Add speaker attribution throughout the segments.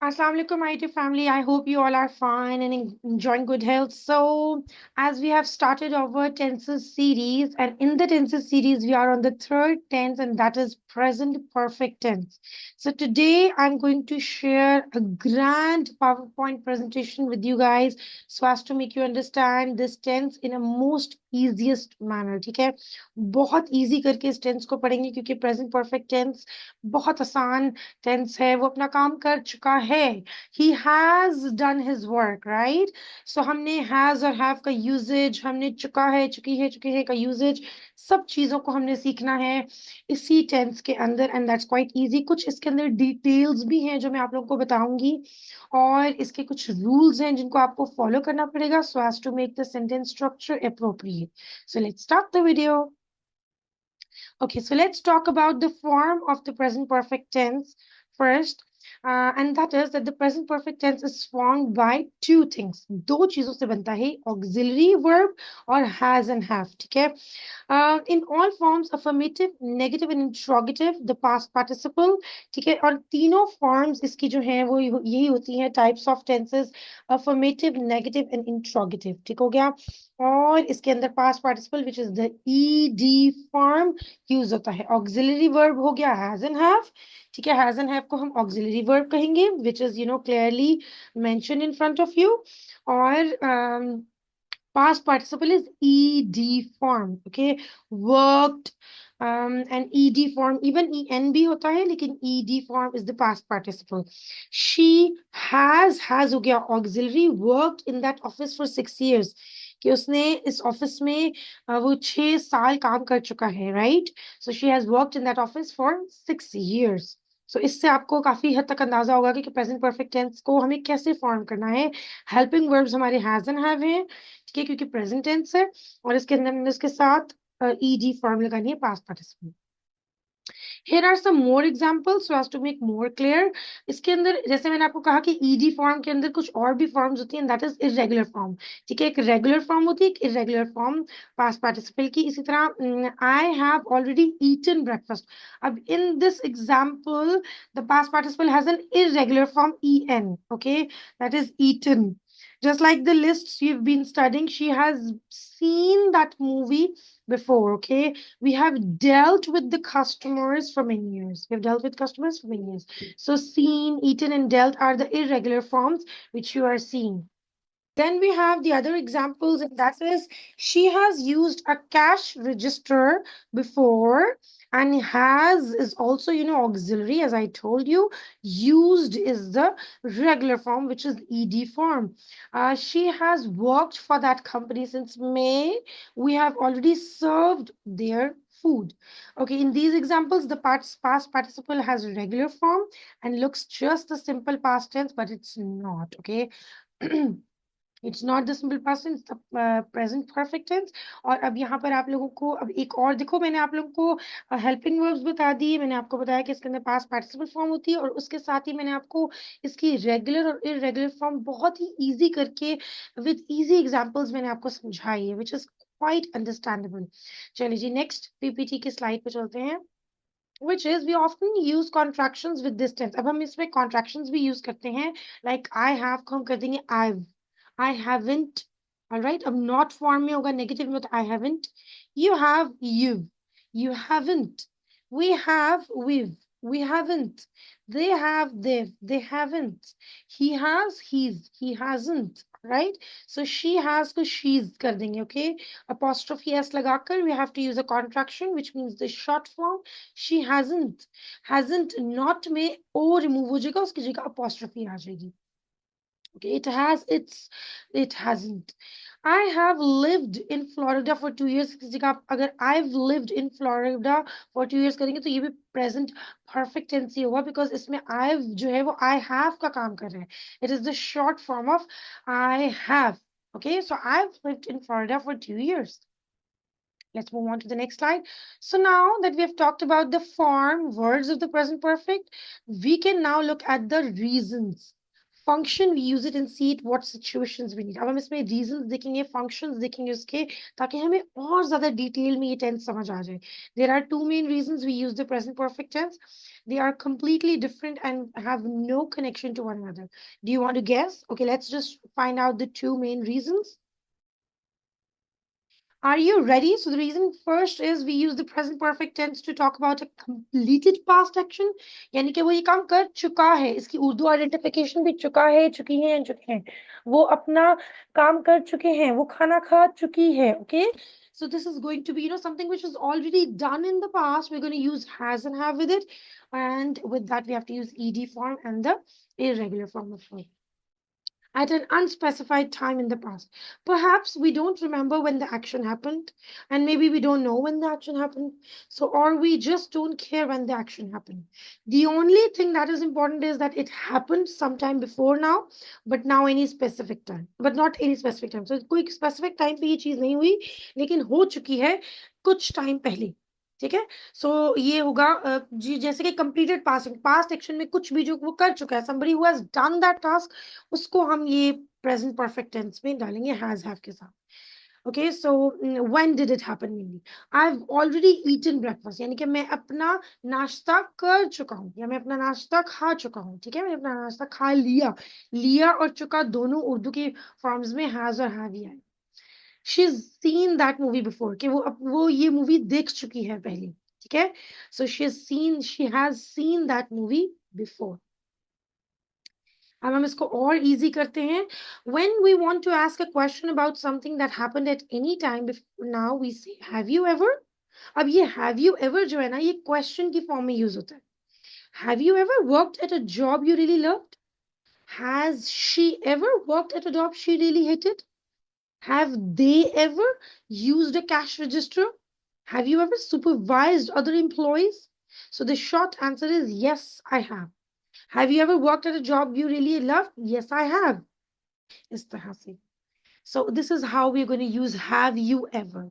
Speaker 1: Assalamu alaikum, my dear family. I hope you all are fine and enjoying good health. So, as we have started our tenses series, and in the tenses series, we are on the third tense, and that is present perfect tense. So, today I'm going to share a grand PowerPoint presentation with you guys so as to make you understand this tense in a most easiest manner. ठीक है बहुत easy करके इस tense को पढ़ेंगे क्योंकि present perfect tense बहुत आसान टेंस है वो अपना काम कर चुका है he has done his work right so हमने has और have का यूजेज हमने चुका है चुकी है का यूजेज सब चीजों को हमने सीखना है इसी टेंस के अंदर एंड दैट्स क्वाइट इजी कुछ इसके अंदर डिटेल्स भी हैं जो मैं आप लोगों को बताऊंगी और इसके कुछ रूल्स हैं जिनको आपको फॉलो करना पड़ेगा so as to make the sentence structure appropriate so let's start the video. Okay, so let's talk about the form of the present perfect tense first. And that is that the present perfect tense is formed by two things. दो चीजों से बनता है auxiliary verb और has and have. ठीक है? In all forms, affirmative, negative and interrogative, the past participle. ठीक है? और तीनों forms इसकी जो है वो यही होती हैं types of tenses, affirmative, negative and interrogative. ठीक हो गया? और इसके अंदर past participle which is the ed form use होता है ऑक्सिलरी वर्ब हो गया हैज एंड हैव ठीक है हैज एंड हैव को हम ऑक्सिलरी वर्ब कहेंगे which is clearly mention in front of you और past participle is ed form okay worked and ed form even en भी होता है लेकिन ed form is the past participle she has हो गया auxiliary worked in that office for 6 years कि उसने इस ऑफिस में वो 6 साल काम कर चुका है right so she has worked in that office for 6 years सो इससे आपको काफी हद तक अंदाजा होगा कि प्रेजेंट परफेक्ट टेंस को हमें कैसे फॉर्म करना है हेल्पिंग वर्ब्स हमारे हैज एंड हैव हैं ठीक है क्योंकि प्रेजेंट टेंस है और इसके अंदर इसके साथ ईडी फॉर्म लगानी है past participle Here are some more examples so as to make more clear. इसके अंदर जैसे मैंने आपको कहा कि ed फॉर्म के अंदर कुछ और भी फॉर्म्स होती हैं दैट इज इरेगुलर फॉर्म ठीक है एक रेगुलर फॉर्म होती है एक इरेगुलर फॉर्म पास्ट पार्टिसिपल की इसी तरह I have already eaten breakfast अब in this example the past participle has an irregular form en okay that is eaten just like the lists you've been studying she has seen that movie before okay we have dealt with the customers for many years. We've dealt with customers for many years. So seen, eaten, and dealt are the irregular forms which you are seeing. Then we have the other examples, and that is she has used a cash register before and has is also, auxiliary, as I told you. Used is the regular form, which is ed form. She has worked for that company since May. We have already served their food. Okay, in these examples, the past participle has regular form and looks just the simple past tense, but it's not. Okay. It's not the simple past tense present perfect tense और अब यहाँ पर आप लोगों को अब एक और देखो मैंने आप लोगों को हेल्पिंग वर्ब्स बता दिए मैंने आपको बताया कि इसके अंदर पास्ट पार्टिसिपल फॉर्म होती है और उसके साथ ही मैंने आपको इसकी रेगुलर और इरेगुलर फॉर्म बहुत ही इजी करके विद इजी एग्जांपल्स मैंने आपको समझाई है विच इज क्वाइट अंडरस्टैंडेबल चलिए जी नेक्स्ट पीपीटी की स्लाइड पे चलते हैं which is we often use contractions with this tense अब हम इसमें contractions भी use करते हैं like I have को हम कर देंगे I haven't all right अब not form में होगा negative में होता I haven't you have you haven't we have we haven't they have they haven't he has he hasn't right so she has को she's कर देंगे okay apostrophe s लगाकर we have to use a contraction which means the short form she hasn't not में o remove हो जाएगा उसकी जगह apostrophe आ जाएगी okay it hasn't I have lived in Florida for 2 years इस जगह आप अगर I've lived in Florida for 2 years करेंगे तो ये भी present perfect tense ही होगा because इसमें I've जो है वो I have का काम कर रहा है it is the short form of I have okay so I've lived in Florida for 2 years. Let's move on to the next slide. So now that we have talked about the form, words of the present perfect, we can now look at the reasons function we use it and see it what situations we need. अब हम इसमें reasons देखेंगे, functions देखेंगे उसके, ताकि हमें और ज़्यादा detail में ये tense समझ आ जाए. There are two main reasons we use the present perfect tense. They are completely different and have no connection to one another. Do you want to guess? Okay, let's just find out the two main reasons. Are you ready? So the reason first is we use the present perfect tense to talk about a completed past action. यानी कि वो ये काम कर चुका है. इसकी Urdu identification भी चुका है, चुकी हैं, चुके हैं. वो अपना काम कर चुके हैं. वो खाना खा चुकी है. Okay. So this is going to be, something which is already done in the past. We're going to use has and have with it. And with that, we have to use ed form and the irregular form of verb at an unspecified time in the past. Perhaps we don't remember when the action happened, and maybe we don't know when the action happened. So, or we just don't care when the action happened. The only thing that is important is that it happened sometime before now, but now any specific time, but not any specific time. So, कोई specific time पे ये चीज नहीं हुई, लेकिन हो चुकी है कुछ time पहले. ठीक है. सो ये होगा जी, जैसे कि कंप्लीटेड पास्ट एक्शन में कुछ भी जो वो कर चुका है, somebody who has done that task, उसको हम ये प्रेजेंट परफेक्ट टेंस में डालेंगे हैज हैव के साथ. Okay. So when did it happen mainly I have already eaten breakfast, यानी कि मैं अपना नाश्ता कर चुका हूँ या मैं अपना नाश्ता खा चुका हूँ. ठीक है. मैंने अपना नाश्ता खा लिया. लिया और चुका दोनों उर्दू के फॉर्म्स में हैज और हैव ही है. she's seen that movie before, कि वो ये मूवी देख चुकी है पहले. ठीक है. So she has seen that movie before. अब हम इसको और easy करते हैं. When we want to ask a question about something that happened at any time before, now we say have you ever. अब ये have you ever जो है ना, ये question की form में use होता है. Have you ever worked at a job you really loved? Has she ever worked at a job she really hated? Have they ever used a cash register? Have you ever supervised other employees? So the short answer is yes, I have. Have you ever worked at a job you really love? Yes, I have. इस तरह से. So this is how we're going to use have you ever.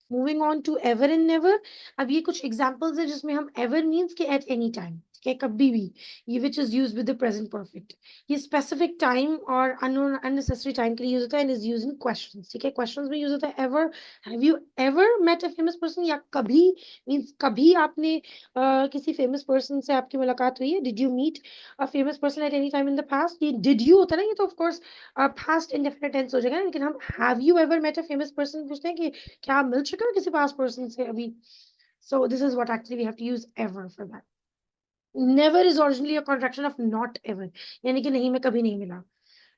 Speaker 1: Moving on to ever and never. अब ये कुछ examples है जिसमें हम ever means के at any time, ठीक है, कभी भी, ये which is used with the present perfect. ये specific time और unnecessary time के लिए use होता है and is used in questions. ठीक है. Questions में use होता है ever. Have you ever met a famous person? या कभी means कभी आपने किसी famous person से आपकी मुलाकात हुई है. Did you meet a famous person at any time in the past? ये did you होता है ना, ये तो of course past indefinite tense हो जाएगा. लेकिन हम have you ever met a famous person पूछते हैं कि क्या आप मिल चुके हो किसी past person से अभी. So this is what actually we have to use ever for that. Never is originally a contraction of not ever. यानी कि नहीं, मैं कभी नहीं मिला.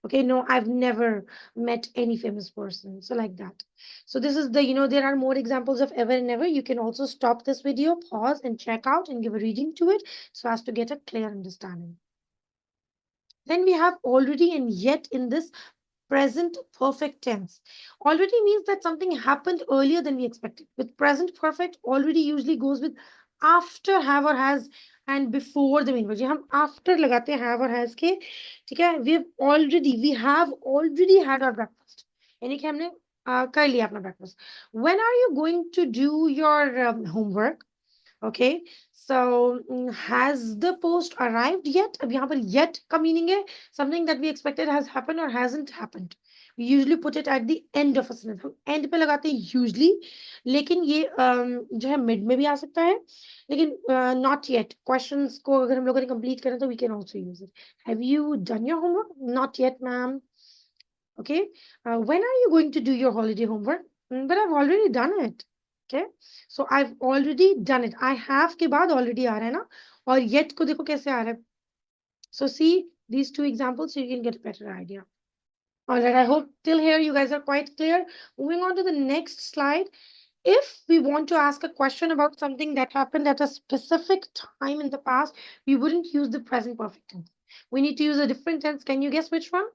Speaker 1: Okay, no, I've never met any famous person. So like that. So this is the, there are more examples of ever and never. You can also stop this video, pause and check out and give a reading to it so as to get a clear understanding. Then we have already and yet in this present perfect tense. Already means that something happened earlier than we expected. With present perfect, already usually goes with after have or has and before the main verb. हम after लगाते हैं have or has के. ठीक है. We have already had our breakfast. यानी कि हमने कर लिया अपना breakfast. When are you going to do your homework? Okay, so has the post arrived yet? अब यहाँ पर yet का meaning है something that we expected has happened or hasn't happened. We usually put it at the end of a sentence. हम end पे लगाते हैं usually, लेकिन ये जो है mid में भी आ सकता है. लेकिन not yet questions को अगर हम लोगों ने complete करें तो we can also use it. Have you done your homework? Not yet, ma'am. Okay. When are you going to do your holiday homework? But I've already done it. Okay. So I've already done it. I have के बाद already आ रहा है ना, और yet को देखो कैसे आ रहा है. So see these two examples so you can get a better idea. All right. I hope till here you guys are quite clear. Moving on to the next slide. If we want to ask a question about something that happened at a specific time in the past, we wouldn't use the present perfect tense. We need to use a different tense. Can you guess which one?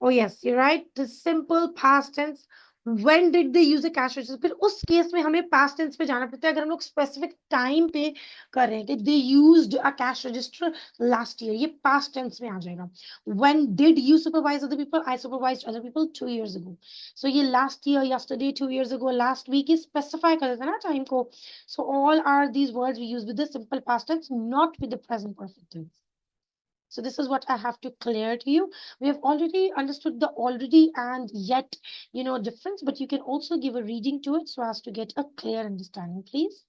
Speaker 1: Oh yes, you're right. The simple past tense. When did they use a cash register? फिर उस case में हमें past tense पे जाना पड़ता है अगर हम लोग specific time पे कर रहे हैं कि they used a cash register last year. ये past tense में आ जाएगा. When did you supervise other people? I supervised other people 2 years ago. So ये last year, yesterday, 2 years ago, last week ये specify कर देता है ना time को. So all are these words we use with the simple past tense, not with the present perfect tense. So this is what I have to clear to you. We have already understood the already and yet, difference, but you can also give a reading to it so as to get a clear understanding, please.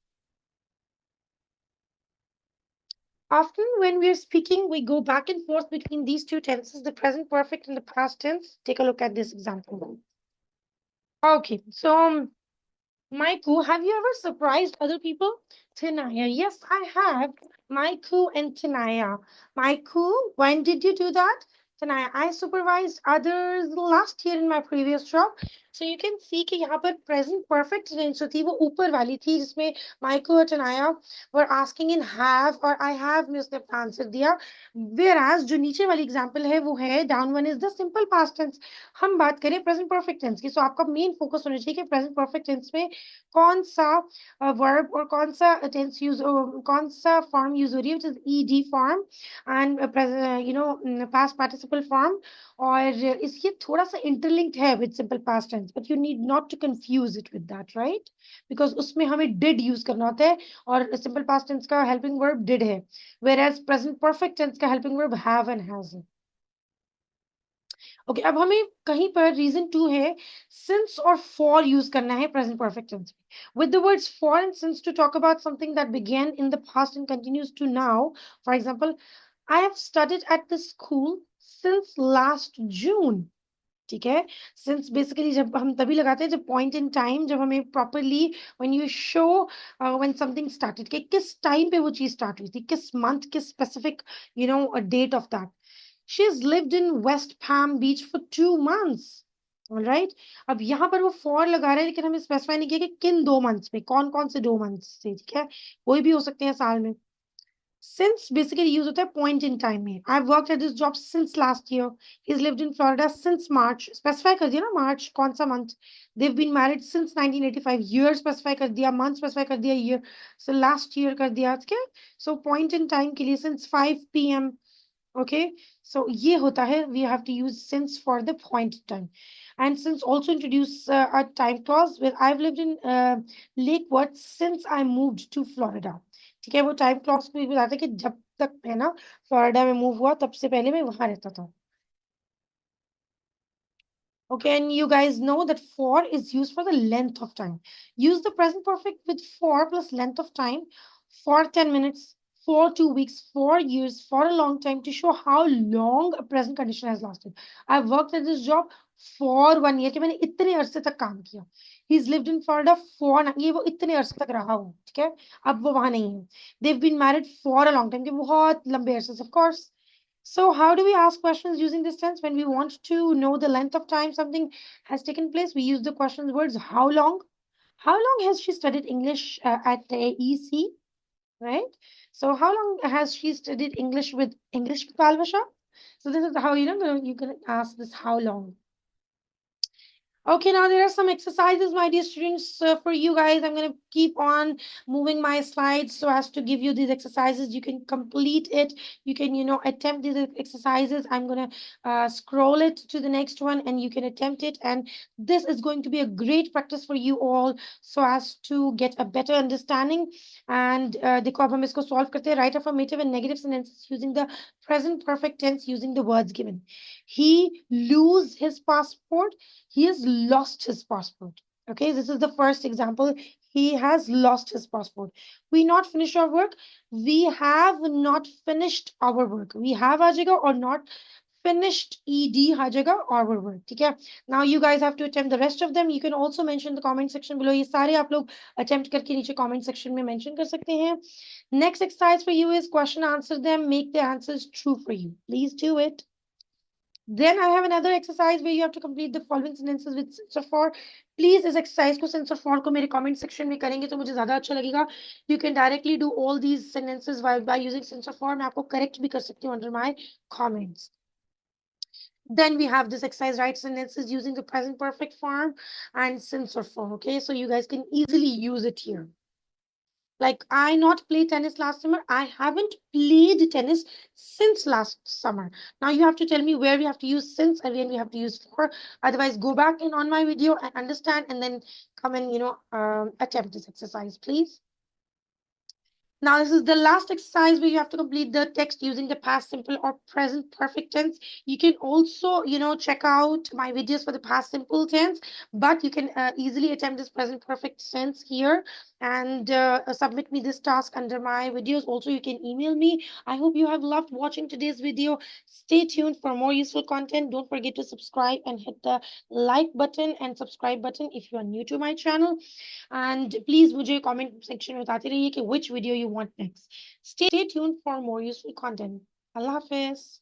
Speaker 1: Often when we are speaking, we go back and forth between these two tenses, the present perfect and the past tense. Take a look at this example. Okay, so Maiku, have you ever surprised other people? Tanaya, yes, I have. Maiku and Tanaya. Maiku, when did you do that? Tanaya, I supervised others last year in my previous job. So you can see कि यहाँ पर present perfect tense जो थी वो ऊपर वाली थी जिसमें Maiku और Tanaya were asking in have और I have में उसने आंसर दिया. Whereas जो नीचे वाली example है वो है down one is the simple past tense. हम बात करें present perfect tense की. So आपका main focus होना चाहिए कि present perfect tense में कौन सा वर्ब और कौन सा टेंस यूज कौन सा फॉर्म यूज हो रही है which is ED form and past participle form और इसके थोड़ा सा इंटरलिंक्ड है with simple past tense but you need not to confuse it with that right because उसमें हमें डिड यूज करना होता है और सिंपल पास्ट टेंस का हेल्पिंग वर्ब डिड है whereas present perfect tense का helping verb have and has है ओके अब हमें कहीं पर रीजन टू है सिंस और फॉर यूज करना है प्रेजेंट परफेक्ट टेंस में with the words for and since to talk about something that began in the past and continues to now. For example, I have studied at this school since last June. ठीक है since basically जब हम तभी लगाते हैं जब point in time जब हमें properly when you show when something started कि किस टाइम पे वो चीज स्टार्ट हुई थी किस मंथ किस specific date of that she has lived in West Palm Beach for 2 months. All right. अब यहाँ पर वो फॉर लगा रहे हैं लेकिन हमें स्पेसिफाई नहीं किया कि किन 2 मंथ्स में कौन कौन से 2 मंथ्स थे ठीक है कोई भी हो सकते हैं साल में since basically यूज होता है point in time में I've worked at this job since last year. He's lived in Florida since March. Specify कर दिया ना March कौन सा month. They've been married since 1985. Year specify कर दिया month specify कर दिया year. So last year कर दिया ठीक है so point in time के लिए since 5 p.m. Okay, so ये होता है we have to use since for the point in time. And since also introduce a time clause where I've lived in Lakewood since I moved to Florida. ठीक है वो time clause भी बताता है कि जब तक है ना फ्लोरिडा में मूव हुआ तब से पहले मैं वहां रहता था Okay, and you guys know that for is used for the length of time. Use the present perfect with for plus length of time for 10 minutes, for 2 weeks, 4 years, for a long time to show how long a present condition has lasted. I've worked at this job for 1 year कि मैंने इतने अरसे तक काम किया. He's lived in Florida for ये वो इतने अरसे तक रहा हो ठीक है अब वो वहां नहीं है. They've been married for a long time कि बहुत लंबे अरसे से of course. So how do we ask questions using this tense? When we want to know the length of time something has taken place, we use the question words how long? How long has she studied English at EC? Right? So how long has she studied English with Palwasha? So this is how you can ask this how long. Okay, now there are some exercises, my dear students, for you guys. I'm going to keep on moving my slides so as to give you these exercises. You can complete it. You can, attempt these exercises. I'm going to scroll it to the next one and you can attempt it. And this is going to be a great practice for you all so as to get a better understanding. And देखो अब हम इसको solve करते हैं. Write affirmative and negative sentences using the present perfect tense using the words given. He lose his passport. He has lost his passport. Okay, this is the first example. He has lost his passport. We not finished our work. We have not finished our work. We have आ जाएगा or not finished ed आ जाएगा our work. ठीक है. Now you guys have to attempt the rest of them. You can also mention the comment section below. ये सारे आप लोग attempt करके नीचे comment section में mention कर सकते हैं. Next exercise for you is question answer them. Make the answers true for you. Please do it. Then I have another exercise where you have to complete the following sentences with sense of for. Please इस exercise को sense of for को मेरे comment section में करेंगे तो मुझे ज़्यादा अच्छा लगेगा. You can directly do all these sentences by using sense of for. मैं आपको correct भी कर सकती हूँ under my comments. Then we have this exercise, write sentences using the present perfect form and sense of for. Okay, so you guys can easily use it here. Like I not played tennis last summer. I haven't played tennis since last summer. Now you have to tell me where we have to use since and when we have to use for. Otherwise, go back in on my video and understand and then come and attempt this exercise, please. Now, this is the last exercise where you have to complete the text using the past simple or present perfect tense. You can also, check out my videos for the past simple tense, but you can easily attempt this present perfect tense here and submit me this task under my videos. Also, you can email me. I hope you have loved watching today's video. Stay tuned for more useful content. Don't forget to subscribe and hit the like button and subscribe button if you are new to my channel. And please मुझे comment section में बताते रहिए कि which video you want next. Stay tuned for more useful content. Allah Hafiz.